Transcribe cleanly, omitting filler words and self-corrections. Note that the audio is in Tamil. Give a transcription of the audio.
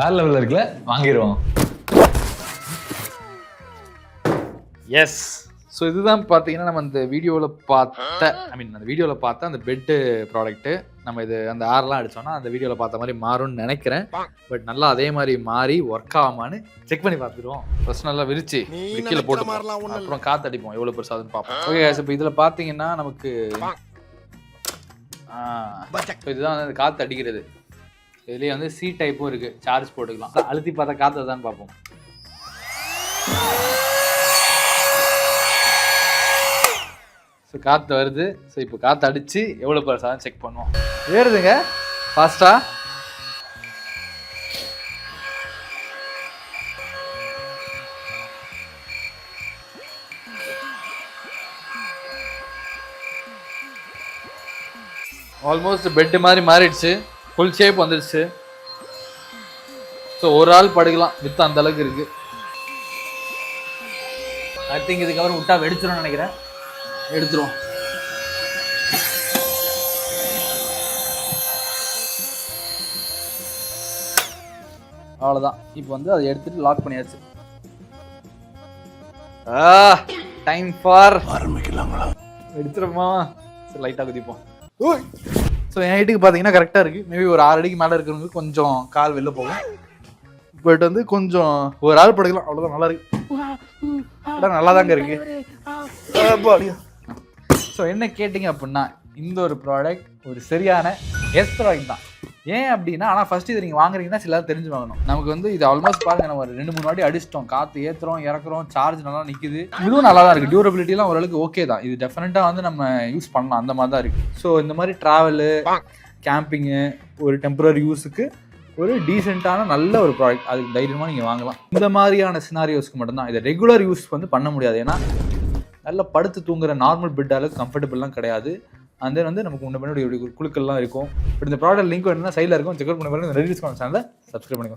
வேற லெவலில் இருக்குல்ல, வாங்கிடுவோம். எஸ். ஸோ இதுதான் பார்த்தீங்கன்னா நம்ம அந்த வீடியோவில் பார்த்த அந்த பெட்டு ப்ராடக்ட்டு. நம்ம இது அந்த ஆர்லாம் அடித்தோம்னா அந்த வீடியோவில் பார்த்த மாதிரி மாறும்னு நினைக்கிறேன். பட் நல்லா அதே மாதிரி மாறி ஒர்க் ஆகாமான்னு செக் பண்ணி பார்த்துருவோம். ஃபர்ஸ்ட் நல்லா விரிச்சு கீழே போட்டு அப்புறம் காற்று அடிப்போம் எவ்வளோ பெருசாகுதுன்னு பார்ப்போம். ஓகே guys, இப்போ இதில் பார்த்தீங்கன்னா நமக்கு இதுதான் வந்து காற்று அடிக்கிறது. இதுலேயே வந்து சி டைப்பும் இருக்குது, சார்ஜ் போட்டுக்கலாம். அழுத்தி பார்த்தா காற்று தான் பார்ப்போம். ஸோ காற்று வருது. ஸோ இப்போ காற்று அடித்து எவ்வளோ பெருசாக செக் பண்ணுவோம். ஏறுதுங்க ஃபாஸ்ட்டாக. ஆல்மோஸ்ட் பெட்டு மாதிரி மாறிடுச்சு, ஃபுல் ஷேப் வந்துடுச்சு. ஸோ ஒரு ஆள் படுக்கலாம் வித்து அந்த அளவுக்கு இருக்குது. ஐ திங்க் இதுக்கப்புறம் விட்டா வெடிச்சிடும்னு நினைக்கிறேன். எடுத்துருவோம். அவ்வளோதான். இப்போ வந்து அதை எடுத்துட்டு லாக் பண்ணியாச்சு. டைம் ஃபார் ஆரம்பிக்கலாங்களா? எடுத்துருமா? சரி, லைட்டாக குதிப்போம். ஸோ என் ஹைட்டுக்கு பார்த்தீங்கன்னா கரெக்டாக இருக்குது. மேபி ஒரு 6 அடிக்கு மேலே இருக்கிறவங்க கொஞ்சம் கால் வெளில போகும். பட் வந்து கொஞ்சம் ஒரு ஆள் படுக்கலாம், அவ்வளோதான். நல்லா இருக்கு, நல்லா தாங்க இருக்கு. ஸோ என்ன கேட்டிங்க அப்படின்னா, இந்த ஒரு ப்ராடக்ட் ஒரு சரியான எஸ் ப்ராடக்ட் தான். ஏன் அப்படின்னா, ஆனால் ஃபஸ்ட்டு இது நீங்கள் வாங்குறீங்கன்னா சில தெரிஞ்சு வாங்கணும். நமக்கு வந்து இது ஆல்மோஸ்ட் பாருங்கள், நம்ம ஒரு 2-3 வாட்டி அடிச்சிட்டோம். காற்று ஏற்றுறோம் இறக்குறோம், சார்ஜ் நல்லா நிற்குது. இதுவும் நல்லா தான் இருக்குது. டியூரபிலிட்டிலாம் ஓரளவுக்கு ஓகே தான். இது டெஃபினட்டாக வந்து நம்ம யூஸ் பண்ணலாம், அந்த மாதிரி தான் இருக்குது. ஸோ இந்த மாதிரி ட்ராவலு, கேம்பிங்கு, ஒரு டெம்பரரி யூஸுக்கு ஒரு டீசெண்டான நல்ல ஒரு ப்ராடக்ட். அதுக்கு தைரியமாக நீங்கள் வாங்கலாம். இந்த மாதிரியான சினாரியோஸ்க்கு மட்டும்தான். இதை ரெகுலர் யூஸ் வந்து பண்ண முடியாது. ஏன்னா நல்லா படுத்து தூங்குற நார்மல் பெட் அளவுக்கு கம்ஃபர்டபுள்லாம் கிடையாது. அந்த வந்து நமக்கு முன்னாடி குழுக்கள்லாம் இருக்கும். பட் இந்த ப்ராடக்ட் லிங்க் வேணும்னா சைடில் இருக்கும், செக் அவுட் பண்ணி பாருங்க. இந்த ரெடியூஸ் சேனலை சப்ஸ்கிரைப் பண்ணிக்கோங்க.